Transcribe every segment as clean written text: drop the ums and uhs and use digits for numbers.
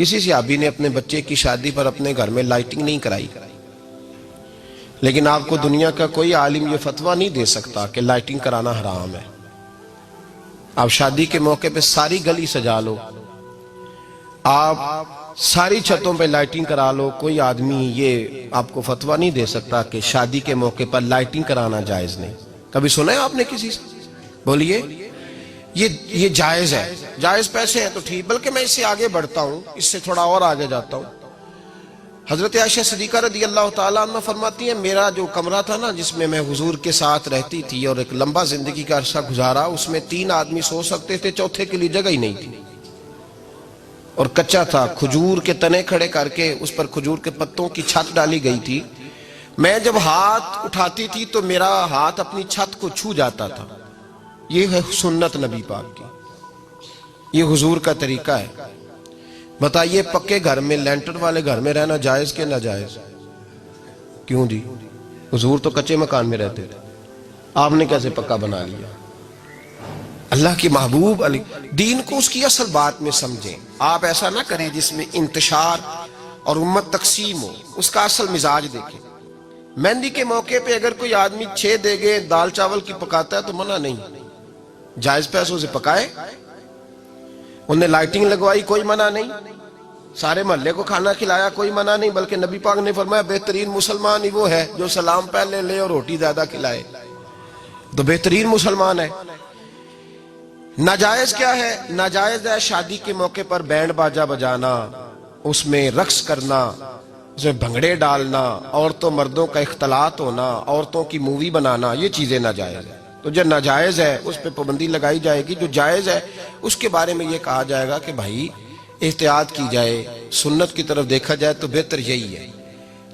کسی صحابی نے اپنے بچے کی شادی پر اپنے گھر میں لائٹنگ نہیں کرائی، لیکن آپ کو دنیا کا کوئی عالم یہ فتویٰ نہیں دے سکتا کہ لائٹنگ کرانا حرام ہے۔ آپ شادی کے موقع پہ ساری گلی سجا لو، آپ ساری چھتوں پہ لائٹنگ کرا لو، کوئی آدمی یہ آپ کو فتویٰ نہیں دے سکتا کہ شادی کے موقع پر لائٹنگ کرانا جائز نہیں۔ کبھی سنا ہے آپ نے کسی سے؟ بولیے یہ جائز ہے، جائز پیسے ہیں تو ٹھیک، بلکہ میں اس سے آگے بڑھتا ہوں، اس سے تھوڑا اور آگے جاتا ہوں۔ حضرت عائشہ صدیقہ رضی اللہ تعالیٰ عنہ فرماتی ہیں میرا جو کمرہ تھا نا جس میں میں حضور کے ساتھ رہتی تھی اور ایک لمبا زندگی کا عرصہ گزارا، اس میں 3 آدمی سو سکتے تھے، چوتھے کے لیے جگہ ہی نہیں تھی، اور کچا تھا، کھجور کے تنے کھڑے کر کے اس پر کھجور کے پتوں کی چھت ڈالی گئی تھی۔ میں جب ہاتھ اٹھاتی تھی تو میرا ہاتھ اپنی چھت کو چھو جاتا تھا۔ یہ ہے سنت نبی پاک کی، یہ حضور کا طریقہ ہے۔ بتائیے پکے گھر میں، لینٹر والے گھر میں رہنا جائز کہ ناجائز؟ کیوں جی؟ حضور تو کچے مکان میں رہتے تھے، آپ نے کیسے پکا بنا لیا؟ اللہ کی محبوب علی دین کو اس کی اصل بات میں سمجھیں۔ آپ ایسا نہ کریں جس میں انتشار اور امت تقسیم ہو، اس کا اصل مزاج دیکھیں۔ مہندی کے موقع پہ اگر کوئی آدمی 6 دیگیں دال چاول کی پکاتا ہے تو منع نہیں، جائز پیسوں سے پکائے۔ انہیں لائٹنگ لگوائی، کوئی منع نہیں، سارے محلے کو کھانا کھلایا، کوئی منع نہیں، بلکہ نبی پاک نے فرمایا بہترین مسلمان ہی وہ ہے جو سلام پہلے لے اور روٹی زیادہ کھلائے، تو بہترین مسلمان ہے۔ ناجائز کیا ہے؟ ناجائز ہے شادی کے موقع پر بینڈ باجا بجانا، اس میں رقص کرنا، اس میں بھنگڑے ڈالنا، عورتوں مردوں کا اختلاط ہونا، عورتوں کی مووی بنانا، یہ چیزیں ناجائز ہیں۔ تو جو ناجائز ہے اس پہ پابندی لگائی جائے گی، جو جائز ہے اس کے بارے میں یہ کہا جائے گا کہ بھائی احتیاط کی جائے، سنت کی طرف دیکھا جائے تو بہتر یہی ہے۔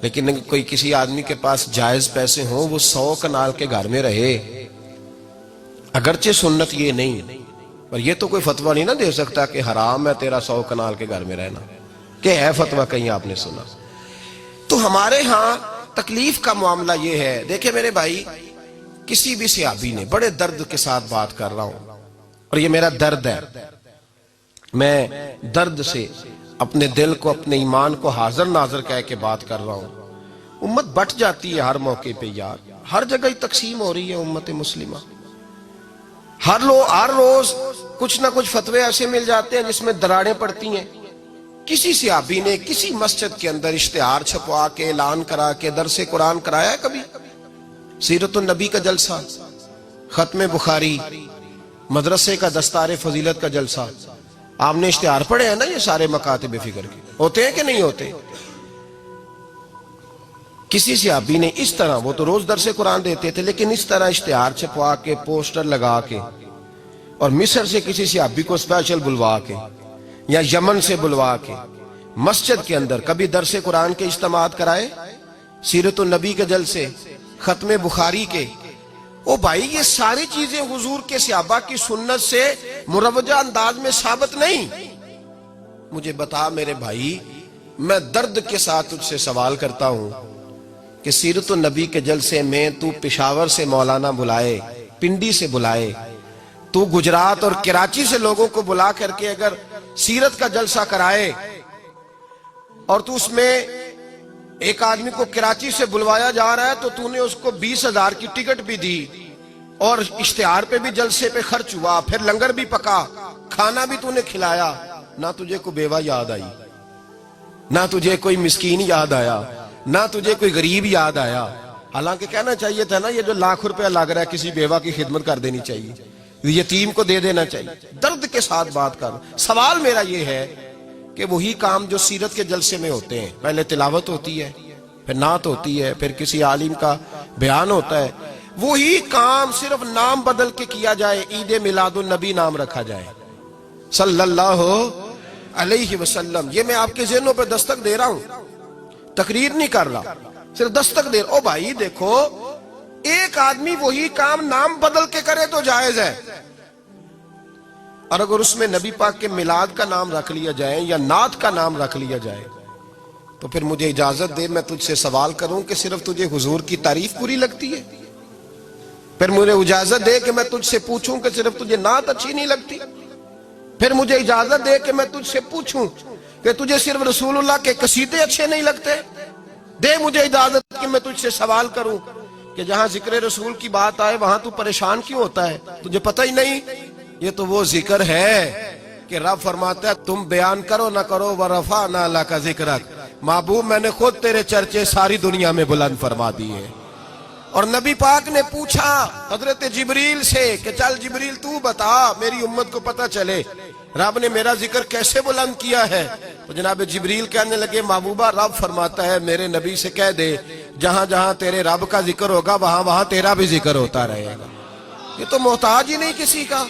لیکن کوئی کسی آدمی کے پاس جائز پیسے ہوں، وہ 100 کنال کے گھر میں رہے، اگرچہ سنت یہ نہیں، پر یہ تو کوئی فتویٰ نہیں نہ دے سکتا کہ حرام ہے تیرا 100 کنال کے گھر میں رہنا، کہ ہے فتویٰ کہیں آپ نے سنا؟ تو ہمارے ہاں تکلیف کا معاملہ یہ ہے۔ دیکھیں میرے بھائی، کسی بھی صحابی نے، بڑے درد کے ساتھ بات کر رہا ہوں اور یہ میرا درد ہے، میں درد سے اپنے دل کو، اپنے ایمان کو حاضر ناظر کہہ کے بات کر رہا ہوں۔ امت بٹ جاتی ہے ہر موقع پہ یار، ہر جگہ ہی تقسیم ہو رہی ہے امت مسلمہ، ہر روز کچھ نہ کچھ فتوے ایسے مل جاتے ہیں جس میں دراڑیں پڑتی ہیں۔ کسی صحابی نے کسی مسجد کے اندر اشتہار چھپوا کے اعلان کرا کے درس قرآن کرایا ہے کبھی؟ سیرت النبی کا جلسہ، ختم بخاری، مدرسے کا دستار فضیلت کا جلسہ، آپ نے اشتہار پڑھے ہیں نا یہ سارے مکاتب فکر کے، ہوتے ہیں کہ نہیں ہوتے؟ کسی صحابی نے اس طرح، وہ تو روز درس قرآن دیتے تھے، لیکن اس طرح اشتہار چھپوا کے، پوسٹر لگا کے، اور مصر سے کسی صحابی کو اسپیشل بلوا کے یا یمن سے بلوا کے مسجد کے اندر کبھی درس قرآن کے اجتماعات کرائے، سیرت النبی کے جلسے، ختم بخاری کے؟ او بھائی یہ ساری چیزیں حضور کے صحابہ کی سنت سے مروجہ انداز میں ثابت نہیں۔ مجھے بتا میرے بھائی، میں درد کے ساتھ تجھ سے سوال کرتا ہوں کہ سیرت النبی کے جلسے میں تو پشاور سے مولانا بلائے، پنڈی سے بلائے، تو گجرات اور کراچی سے لوگوں کو بلا کر کے اگر سیرت کا جلسہ کرائے، اور تو اس میں ایک آدمی کو کراچی سے بلوایا جا رہا ہے تو تو نے اس کو 20,000 کی ٹکٹ بھی دی، اور اشتہار پہ بھی جلسے پہ خرچ ہوا، پھر لنگر بھی پکا، کھانا بھی تو نے کھلایا، نہ تجھے کوئی بیوہ یاد آئی، نہ تجھے کوئی مسکین یاد آیا، نہ تجھے کوئی غریب یاد آیا؟ حالانکہ کہنا چاہیے تھا نا یہ جو ₹1,00,000 لگ رہا ہے کسی بیوہ کی خدمت کر دینی چاہیے، یتیم کو دے دینا چاہیے۔ درد کے ساتھ بات کر، سوال میرا یہ ہے کہ وہی کام جو سیرت کے جلسے میں ہوتے ہیں، پہلے تلاوت ہوتی ہے، پھر نعت ہوتی ہے، پھر کسی عالم کا بیان ہوتا ہے، وہی کام صرف نام بدل کے کیا جائے، عید میلاد النبی نام رکھا جائے صلی اللہ علیہ وسلم۔ یہ میں آپ کے ذہنوں پہ دستک دے رہا ہوں، تقریر نہیں کر رہا، صرف دستک دے رہا ہوں۔ او بھائی دیکھو، ایک آدمی وہی کام نام بدل کے کرے تو جائز ہے، اور اگر اس میں نبی پاک کے میلاد کا نام رکھ لیا جائے یا نعت کا نام رکھ لیا جائے تو پھر مجھے اجازت دے میں تجھ سے سوال کروں کہ صرف تجھے حضور کی تعریف پوری لگتی ہے؟ پھر مجھے اجازت دے کہ میں تجھ سے پوچھوں کہ صرف تجھے نعت اچھی نہیں لگتی؟ پھر مجھے اجازت دے کہ میں تجھ سے پوچھوں کہ تجھے صرف رسول اللہ کے قصیدے اچھے نہیں لگتے؟ دے مجھے اجازت کہ میں تجھ سے سوال کروں کہ جہاں ذکر رسول کی بات آئے وہاں تو پریشان کیوں ہوتا ہے؟ تجھے پتہ ہی نہیں یہ تو وہ ذکر ہے کہ رب فرماتا ہے تم بیان کرو نہ کرو وَرَفَعْنَا لَكَ ذِكْرَكَ، محبوب میں نے خود تیرے چرچے ساری دنیا میں بلند فرما دیے۔ اور نبی پاک نے پوچھا حضرت جبریل سے کہ چل جبریل تو بتا میری امت کو پتہ چلے رب نے میرا ذکر کیسے بلند کیا ہے؟ تو جناب جبریل کہنے لگے محبوبہ رب فرماتا ہے میرے نبی سے کہہ دے جہاں جہاں تیرے رب کا ذکر ہوگا وہاں وہاں تیرا بھی ذکر ہوتا رہے گا۔ یہ تو محتاج ہی نہیں کسی کا۔